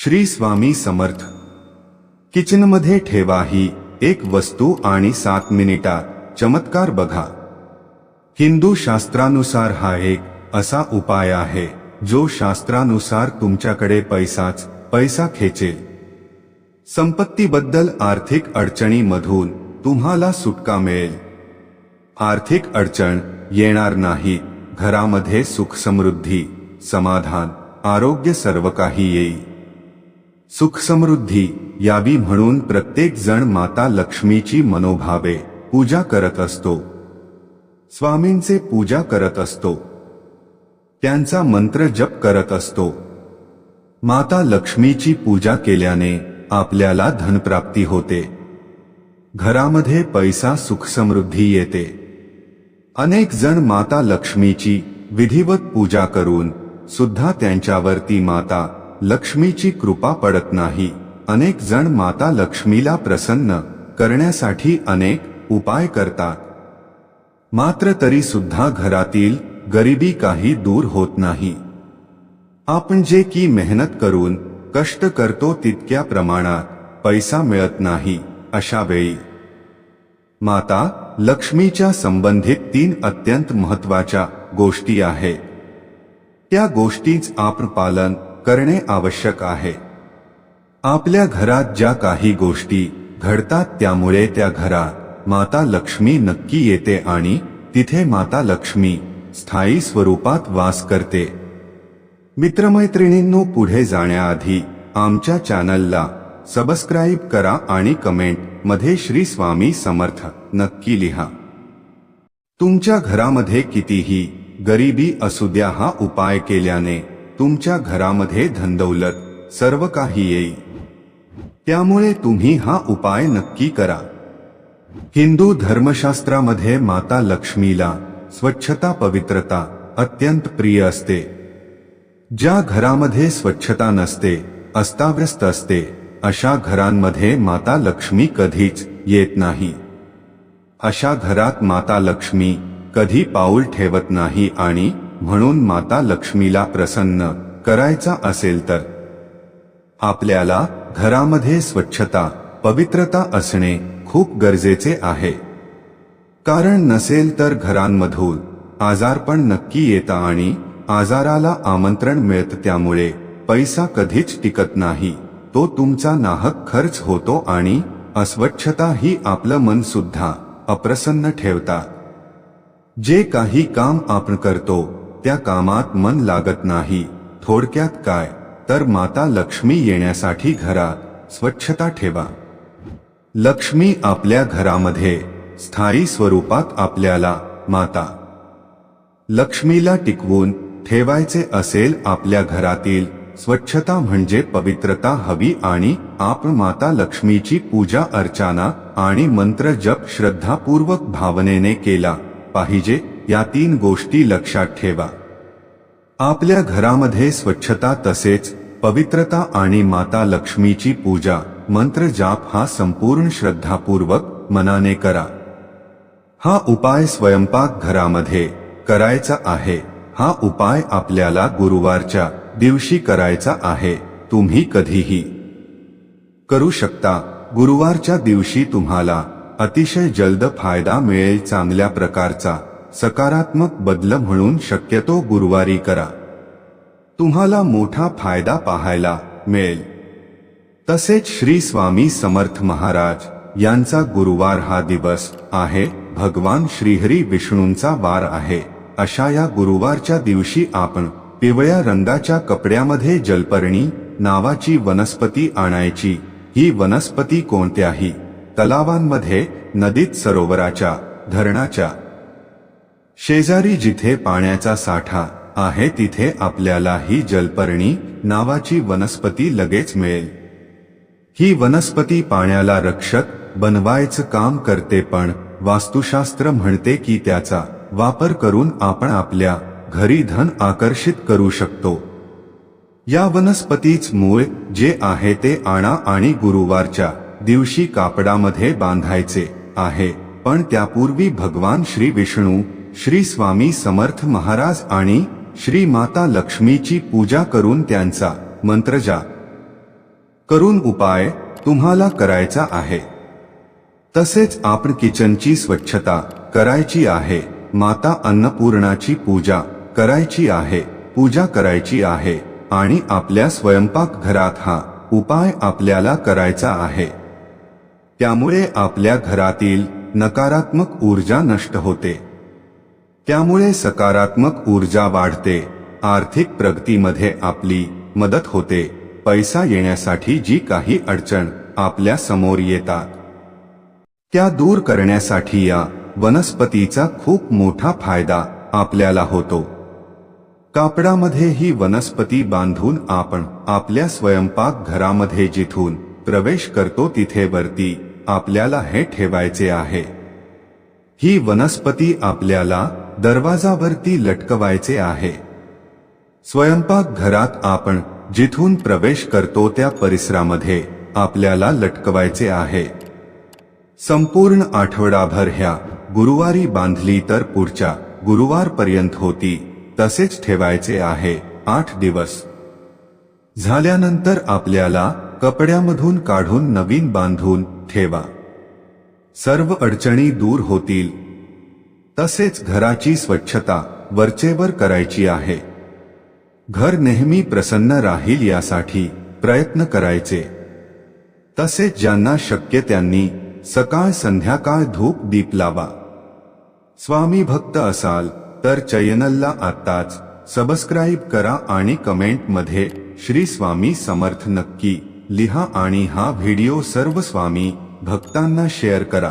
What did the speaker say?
श्री स्वामी समर्थ। किचनमध्ये ठेवा ही एक वस्तू आणि 7 मिनिटात चमत्कार बघा। हिंदू शास्त्रानुसार हा एक असा उपाय आहे जो शास्त्रानुसार तुमच्याकडे पैसा खेचेल। संपत्तीबद्दल आर्थिक अडचणीमधून तुम्हाला सुटका मिळेल। आर्थिक अडचण येणार नाही, घरामध्ये सुख समृद्धी, समाधान, आरोग्य सर्व काही येईल। सुख समृद्धी यावी म्हणून प्रत्येक जण माता लक्ष्मीची मनोभावे पूजा करत असतो। स्वामींचे पूजा करत असतो, त्यांचा मंत्र जप करत असतो। माता लक्ष्मीची पूजा केल्याने आपल्याला धनप्राप्ती होते, घरामध्ये पैसा सुख समृद्धी येते। अनेक जण माता लक्ष्मीची विधिवत पूजा करून सुद्धा त्यांच्यावरती माता लक्ष्मीची कृपा पडत नाही। अनेक जण माता लक्ष्मीला प्रसन्न करण्यासाठी अनेक उपाय करतात, मात्र तरी सुद्धा घरातील गरिबी काही दूर होत नाही। आपण जे की मेहनत करून कष्ट करतो तितक्या प्रमाणात पैसा मिळत नाही। अशा वेळी माता लक्ष्मीच्या संबंधित 3 अत्यंत महत्त्वाच्या गोष्टी आहेत। त्या गोष्टींचे आपण पालन करणे आवश्यक आहे। आपल्या घरात ज्या काही गोष्टी घडतात त्यामुळे त्या घरात माता लक्ष्मी नक्की येते आणि तिथे माता लक्ष्मी स्थायी स्वरूपात वास करते। मित्रमैत्रिणींनो, पुढे जाण्याआधी आमच्या चॅनलला सबस्क्राईब करा आणि कमेंट मध्ये श्री स्वामी समर्थ नक्की लिहा। तुमच्या घरामध्ये कितीही गरिबी असू द्या, हा उपाय केल्याने तुमच्या घरामध्ये धनदौलत सर्व काही येईल। त्यामुळे तुम्ही हा उपाय नक्की करा। हिंदू धर्मशास्त्रामध्ये माता लक्ष्मीला स्वच्छता, पवित्रता अत्यंत प्रिय असते। ज्या घरामध्ये स्वच्छता नसते, अस्ताव्यस्त असते, अशा घरांमध्ये माता लक्ष्मी कधीच येत नाही। अशा घरात माता लक्ष्मी कधी पाऊल ठेवत नाही आणि म्हणून माता लक्ष्मीला प्रसन्न करायचा असेल तर आपल्याला घरामध्ये स्वच्छता, पवित्रता असणे खूप गरजेचे आहे। कारण नसेल तर घरांमधून आजारपण नक्की येतं आणि आजाराला आमंत्रण मिळतं। त्यामुळे पैसा कधीच टिकत नाही, तो तुमचा नाहक खर्च होतो आणि अस्वच्छता ही आपलं मन सुद्धा अप्रसन्न ठेवतात। जे काही काम आपण करतो त्या कामात मन लागत नाही। थोडक्यात काय तर माता लक्ष्मी येण्यासाठी घरात स्वच्छता ठेवा। लक्ष्मी आपल्या घरामध्ये स्थायी स्वरूपात आपल्याला माता लक्ष्मीला टिकवून ठेवायचे असेल, आपल्या घरातील स्वच्छता म्हणजे पवित्रता हवी आणि आपण माता लक्ष्मीची पूजा अर्चना आणि मंत्र जप श्रद्धापूर्वक भावनेने केला पाहिजे। या 3 गोष्टी लक्षात ठेवा। आपल्या घरामध्ये स्वच्छता तसेच पवित्रता आणि माता लक्ष्मीची पूजा मंत्र जाप हा संपूर्ण श्रद्धापूर्वक मनाने करा। हा उपाय स्वयंपाक घरामध्ये करायचा आहे। हा उपाय आपल्याला गुरुवारच्या दिवशी करायचा आहे। तुम्ही कधीही करू शकता। गुरुवारच्या दिवशी तुम्हाला अतिशय जलद फायदा मिळेल। चांगल्या प्रकारचा सकारात्मक बदल म्हणून शक्यतो गुरुवारी करा, तुम्हाला मोठा फायदा पाहायला मिळेल। तसेच श्री स्वामी समर्थ महाराज यांचा गुरुवार हा दिवस आहे, भगवान श्रीहरी विष्णूंचा वार आहे। अशा या गुरुवारच्या दिवशी आपण पिवळ्या रंगाच्या कपड्यामध्ये जलपर्णी नावाची वनस्पती आणायची। ही वनस्पती कोणत्याही तलावांमध्ये, नदीत, सरोवराच्या, धरणाच्या शेजारी जिथे पाण्याचा साठा आहे तिथे आपल्याला ही जलपर्णी नावाची वनस्पती लगेच मिळेल। ही वनस्पती पाण्याला रक्षक बनवायचं काम करते, पण वास्तुशास्त्र म्हणते की त्याचा वापर करून आपण आपल्या घरी धन आकर्षित करू शकतो। या वनस्पतीच मूळ जे आहे ते आणा आणि गुरुवारच्या दिवशी कापडामध्ये बांधायचे आहे। पण त्यापूर्वी भगवान श्री विष्णू, श्री स्वामी समर्थ महाराज आणि श्री माता लक्ष्मीची पूजा करून त्यांचा मंत्र जाप करून उपाय तुम्हाला करायचा आहे. तसेच आपण किचनची स्वच्छता करायची आहे. माता अन्नपूर्णाची पूजा करायची आहे. पूजा करायची आहे आणि आपल्या स्वयंपाकघरात हा उपाय आपल्याला करायचा आहे. त्यामुळे आपल्या घरातील नकारात्मक ऊर्जा नष्ट होते. त्यामुळे सकारात्मक ऊर्जा वाढते. आर्थिक प्रगतीमध्ये आपली मदत होते. पैसा येण्यासाठी जी काही अडचण आपल्या समोर येतात त्या दूर करण्यासाठी या वनस्पतीचा खूप मोठा फायदा आपल्याला होतो. कापडामध्ये ही वनस्पती बांधून आपण आपल्या स्वयंपाक घरामध्ये जिथून प्रवेश करतो तिथे वरती आपल्याला हे ठेवायचे आहे. ही वनस्पती आपल्याला दरवाजावरती लटकवायचे आहे. स्वयंपाक घरात आपण जिथून प्रवेश करतो त्या परिसरामध्ये आपल्याला लटकवायचे आहे. संपूर्ण आठवडाभर ह्या गुरुवारी बांधली तर पुढच्या गुरुवारपर्यंत होती तसेच ठेवायचे आहे. 8 दिवस झाल्यानंतर आपल्याला कपड्यामधून काढून नवीन बांधून ठेवा. सर्व अडचणी दूर होतील. तसेच घराची स्वच्छता वरचेवर करायची आहे. घर नेहमी प्रसन्न राहील यासाठी प्रयत्न करायचे. तसेच ज्यांना शक्य त्यांनी सकाळ संध्याकाळ धूप दीप लावा. स्वामी भक्त असाल तर चॅनलला आत्ताच सबस्क्राईब करा आणि कमेंटमध्ये श्री स्वामी समर्थ नक्की लिहा आणि हा व्हिडिओ सर्व स्वामी भक्तांना शेअर करा.